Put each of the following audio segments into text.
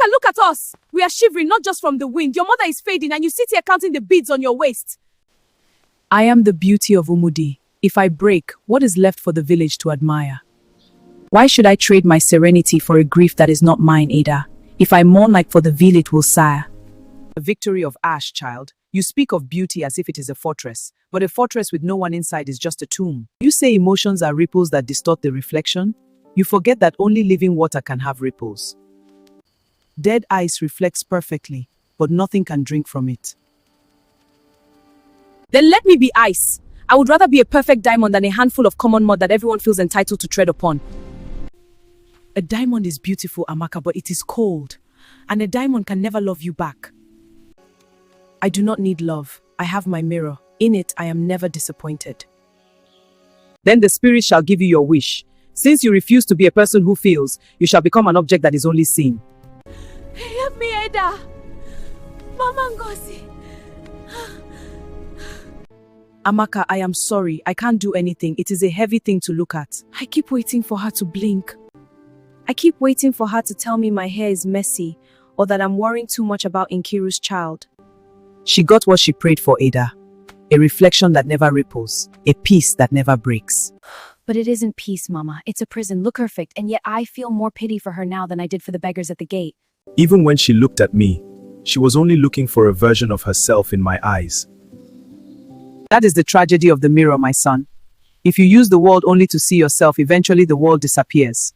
Amaka, look at us. We are shivering not just from the wind. Your mother is fading and you sit here counting the beads on your waist. I am the beauty of Umudi. If I break, what is left for the village to admire? Why should I trade my serenity for a grief that is not mine, Ada? If I mourn like for the veil it will sire. The victory of ash, child. You speak of beauty as if it is a fortress, but a fortress with no one inside is just a tomb. You say emotions are ripples that distort the reflection? You forget that only living water can have ripples. Dead ice reflects perfectly, but nothing can drink from it. Then let me be ice. I would rather be a perfect diamond than a handful of common mud that everyone feels entitled to tread upon. A diamond is beautiful, Amaka, but it is cold. And a diamond can never love you back. I do not need love. I have my mirror. In it, I am never disappointed. Then the spirit shall give you your wish. Since you refuse to be a person who feels, you shall become an object that is only seen. Help me, Ada. Mama Ngozi. Amaka, I am sorry. I can't do anything. It is a heavy thing to look at. I keep waiting for her to blink. I keep waiting for her to tell me my hair is messy or that I'm worrying too much about Nkiru's child. She got what she prayed for, Ada. A reflection that never ripples. A peace that never breaks. But it isn't peace, Mama. It's a prison. Look perfect, and yet I feel more pity for her now than I did for the beggars at the gate. Even when she looked at me, she was only looking for a version of herself in my eyes. That is the tragedy of the mirror, my son. If you use the world only to see yourself, eventually the world disappears.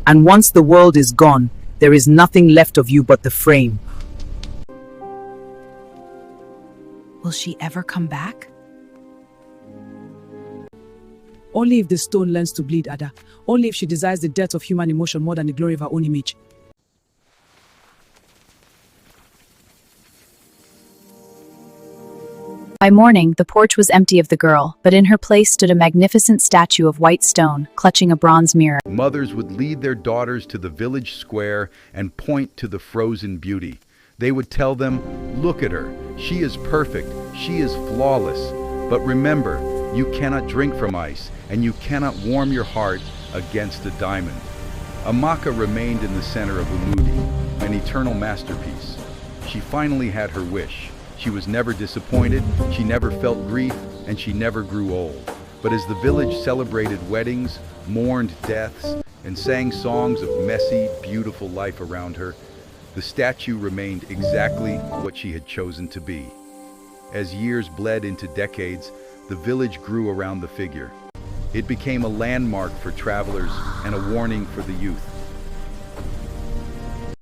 And once the world is gone, there is nothing left of you but the frame. Will she ever come back? Only if the stone learns to bleed, Ada. Only if she desires the death of human emotion more than the glory of her own image. By morning, the porch was empty of the girl, but in her place stood a magnificent statue of white stone, clutching a bronze mirror. Mothers would lead their daughters to the village square and point to the frozen beauty. They would tell them, "Look at her. She is perfect. She is flawless. But remember, you cannot drink from ice, and you cannot warm your heart against a diamond." Amaka remained in the center of Umudi, an eternal masterpiece. She finally had her wish. She was never disappointed, she never felt grief, and she never grew old. But as the village celebrated weddings, mourned deaths, and sang songs of messy, beautiful life around her, the statue remained exactly what she had chosen to be. As years bled into decades, the village grew around the figure. It became a landmark for travelers and a warning for the youth.